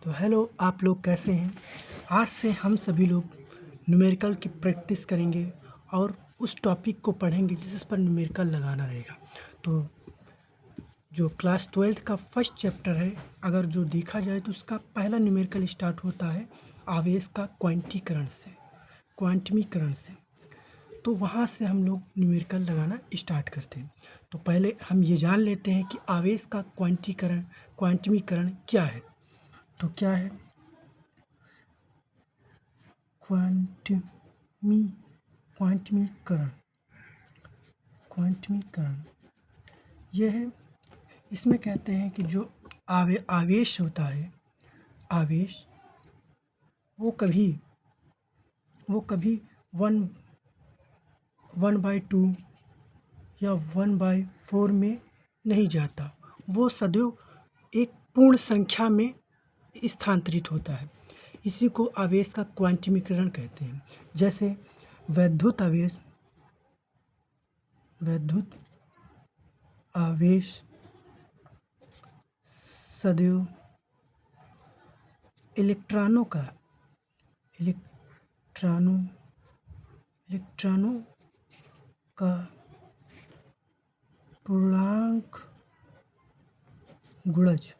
तो हेलो, आप लोग कैसे हैं? आज से हम सभी लोग न्यूमेरिकल की प्रैक्टिस करेंगे और उस टॉपिक को पढ़ेंगे जिस पर न्यूमेरिकल लगाना रहेगा। तो जो क्लास 12th का फर्स्ट चैप्टर है, अगर जो देखा जाए तो उसका पहला न्यूमेरिकल स्टार्ट होता है आवेश का क्वांटमीकरण से। तो वहाँ से हम लोग न्यूमेरिकल लगाना स्टार्ट करते हैं। तो पहले हम ये जान लेते हैं कि आवेश का क्वांटमीकरण क्या है। तो क्या है क्वांटमी क्वांटमीकरण? यह है, इसमें कहते हैं कि जो आवेश होता है, आवेश वो कभी 1/2 या 1/4 में नहीं जाता। वो सदैव एक पूर्ण संख्या में स्थानांतरित होता है। इसी को आवेश का क्वांटमीकरण कहते हैं। जैसे वैद्युत आवेश सदैव इलेक्ट्रॉनों का पूर्णांक गुणज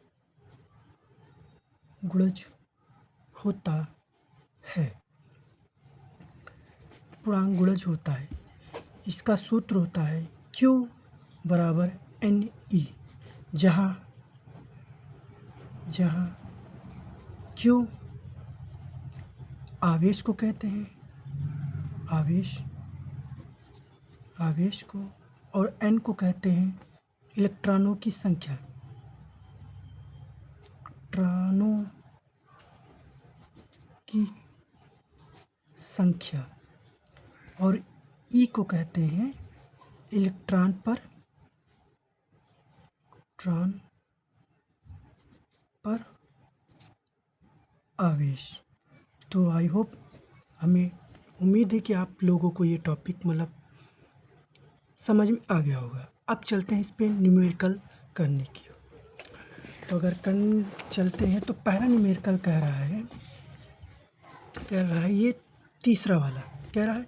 होता है। इसका सूत्र होता है Q बराबर NE, जहाँ Q आवेश को कहते हैं, आवेश को, और N को कहते हैं इलेक्ट्रॉनों की संख्या, और E को कहते हैं इलेक्ट्रॉन पर आवेश। तो आई होप, हमें उम्मीद है कि आप लोगों को ये टॉपिक समझ में आ गया होगा। अब चलते हैं इस पे न्यूमेरिकल करने की। तो अगर चलते हैं तो पहला न्यूमेरिकल कह रहा है ये तीसरा वाला कह रहा है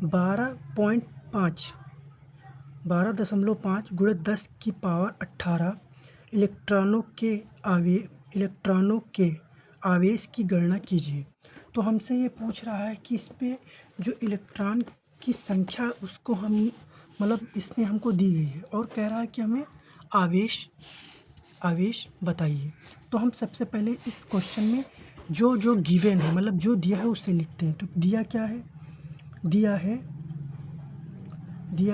12.5 गुणे 10 की पावर 18 इलेक्ट्रॉनों के आवेश की गणना कीजिए। तो हमसे ये पूछ रहा है कि इस पे जो इलेक्ट्रॉन की संख्या उसको हम इसमें हमको दी गई है, और कह रहा है कि हमें आवेश बताइए। तो हम सबसे पहले इस क्वेश्चन में जो गिवन है, जो दिया है उसे लिखते हैं। तो दिया क्या है? दिया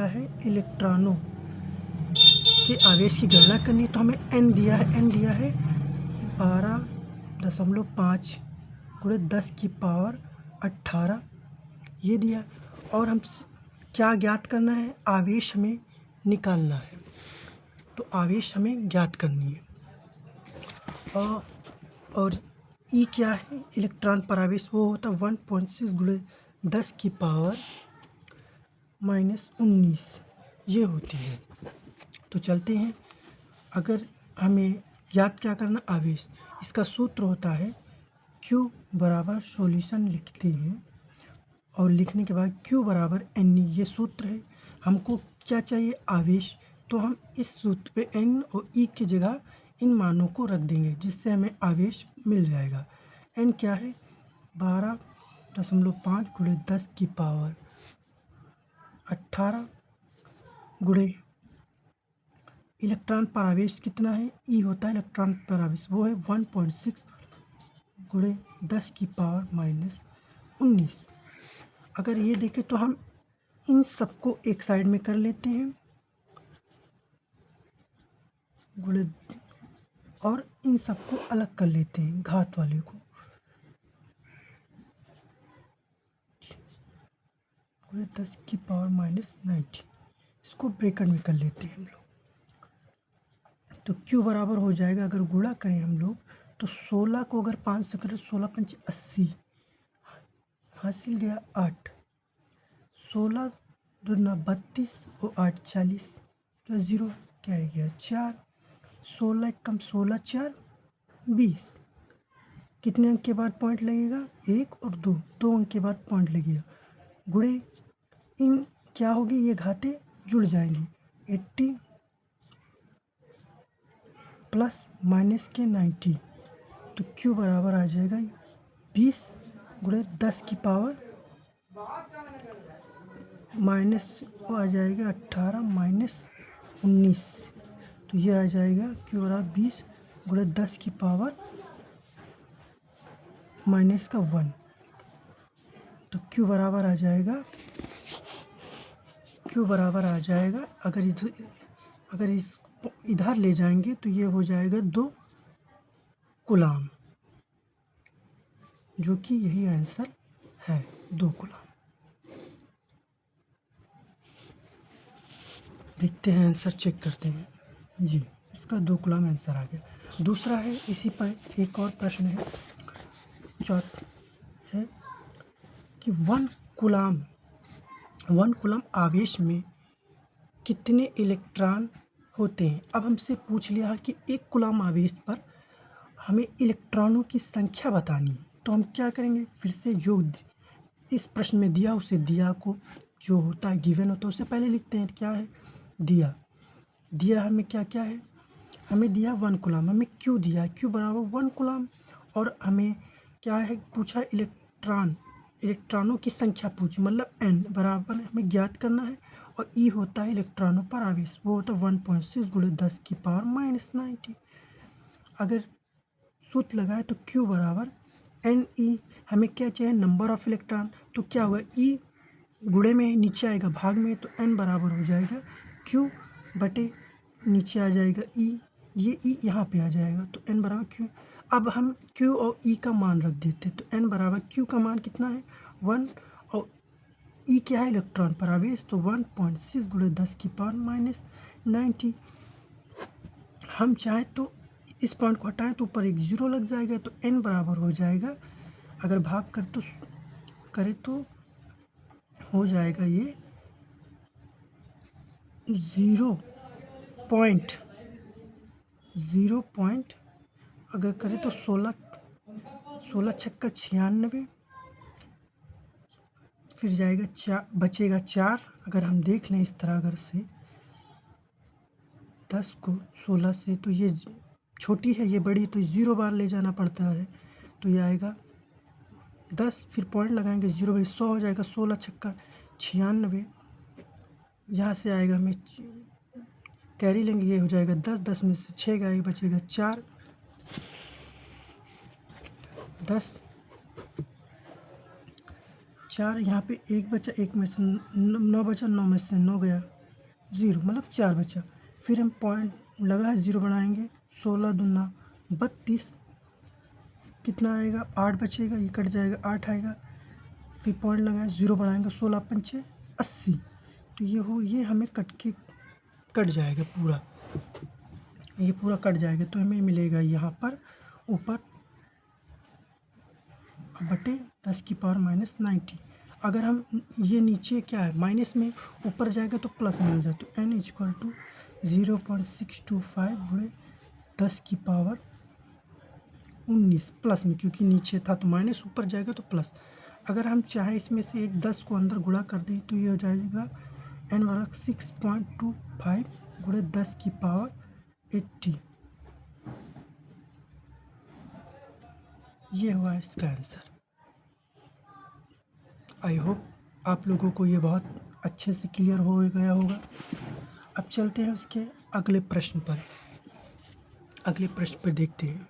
है इलेक्ट्रॉनों के आवेश की गणना करनी है। तो हमें n दिया है 12.5 गुणे 10 की पावर 18, ये दिया। और हम क्या ज्ञात करना है? आवेश हमें निकालना है। तो आवेश हमें ज्ञात करनी है। और E क्या है? इलेक्ट्रॉन पर आवेश, वो होता है 1.6 गुणे 10 की पावर -19, ये होती है। तो चलते हैं, अगर हमें याद क्या करना, आवेश, इसका सूत्र होता है Q बराबर, सॉल्यूशन लिखते हैं और लिखने के बाद Q बराबर NE, ये सूत्र है। हमको क्या चाहिए? आवेश। तो हम इस सूत्र पे N और E की जगह इन मानों को रख देंगे, जिससे हमें आवेश मिल जाएगा। N क्या है? 12.5 गुणे 10 की पावर 18 गुणे इलेक्ट्रॉन पर आवेश कितना है? E होता है इलेक्ट्रॉन पर आवेश, वो है 1.6 गुणे 10 की पावर -19। अगर ये देखें तो हम इन सबको एक साइड में कर लेते हैं गुणे, और इन सबको अलग कर लेते हैं, घात वाले को गुणे 10 की पावर -90, इसको ब्रैकेट में कर लेते हैं हम लोग। तो Q बराबर हो जाएगा, अगर गुणा करें हम लोग तो 16 को अगर 5 से करें, 16 पंच 80, हासिल गया 8, 16 दूना 32 और 8 40, क्या 0 क्या रह गया 4, 16 कम 16 4 20, कितने अंक के बाद पॉइंट लगेगा, 1 और 2, 2 अंक के बाद पॉइंट लगेगा। गुणे इन क्या होगी, ये घाते जुड़ जाएंगी, 80 प्लस माइनस के 90, तो Q बराबर आ जाएगा 20 गुणे 10 की पावर माइनस आ जाएगा 18 माइनस 19, तो ये आ जाएगा Q बराबर 20 गुणे 10 की पावर माइनस का 1, तो Q बराबर आ जाएगा अगर इस इधर ले जाएंगे तो ये हो जाएगा 2 कूलाम, जो कि यही आंसर है, 2 कूलाम। देखते हैं आंसर, चेक करते हैं जी, इसका 2 कूलाम आंसर आ गया। दूसरा है, इसी पर एक और प्रश्न है, चौथा है कि 1 कूलाम आवेश में कितने इलेक्ट्रॉन होते हैं। अब हमसे पूछ लिया कि 1 कूलाम आवेश पर हमें इलेक्ट्रॉनों की संख्या बतानी है, तो हम क्या करेंगे, फिर से जो इस प्रश्न में दिया उसे दिया को जो होता है गिवन होता है उससे पहले लिखते हैं। क्या है, दिया हमें क्या क्या है, हमें दिया 1 कूलाम, हमें Q दिया, Q बराबर 1 कूलाम, और हमें क्या है पूछा, इलेक्ट्रॉनों की संख्या पूछी, मतलब N बराबर हमें ज्ञात करना है, और E होता है इलेक्ट्रॉनों पर आवेश, वो होता है 1.6 गुणे 10 की पावर माइनस 90। अगर सूत्र लगाए तो Q बराबर NE, हमें क्या चाहिए, नंबर ऑफ इलेक्ट्रॉन, तो क्या होगा, E गुणे में नीचे आएगा भाग में, तो N बराबर हो जाएगा Q बटे नीचे आ जाएगा E, ये E यहाँ पे आ जाएगा, तो N बराबर Q। अब हम Q और E का मान रख देते, तो N बराबर Q का मान कितना है 1, और E क्या है इलेक्ट्रॉन पर आवेश, तो 1.6 गुणे 10 की पावर माइनस 90। हम चाहें तो इस पॉइंट को हटाएं तो ऊपर एक 0 लग जाएगा, तो N बराबर हो जाएगा, अगर भाग करें तो हो जाएगा ये 0 पॉइंट अगर करें तो 16 छक्का 96, फिर जाएगा 4, बचेगा 4। अगर हम देख लें इस तरह अगर से 10 को 16 से, तो ये छोटी है ये बड़ी, तो 0 बार ले जाना पड़ता है, तो ये आएगा 10, फिर पॉइंट लगाएंगे 0 बाई 100 हो जाएगा, 16 छक्का 96, यहाँ से आएगा हमें कैरी लेंगे, ये हो जाएगा 10, 10 में से 6 गए बचेगा 4, 10 4, यहाँ पे 1 बचा, 1 में से 9 बचा, 9 में से 9 गया 0, मतलब 4 बचा। फिर हम पॉइंट लगा है 0 बनाएंगे, 16 दूना 32, कितना आएगा 8 बचेगा, ये कट जाएगा 8 आएगा, फिर पॉइंट लगाए 0 बढ़ाएंगे, 16 पंचे 80, तो ये हमें कट जाएगा पूरा, ये पूरा कट जाएगा, तो हमें मिलेगा यहाँ पर ऊपर बटे 10 की पावर माइनस 90। अगर हम ये नीचे क्या है माइनस में, ऊपर जाएगा तो प्लस में हो जाए, तो N इक्वल टू 0.625 गुणे 10 की पावर 19 प्लस में, क्योंकि नीचे था तो माइनस, ऊपर जाएगा तो प्लस। अगर हम चाहें इसमें से एक 10 को अंदर गुणा कर दें तो ये हो जाएगा N बराबर 6.25 गुणे 10 की पावर 80, ये हुआ इसका आंसर। आई होप आप लोगों को ये बहुत अच्छे से क्लियर हो गया होगा। अब चलते हैं उसके अगले प्रश्न पर देखते हैं।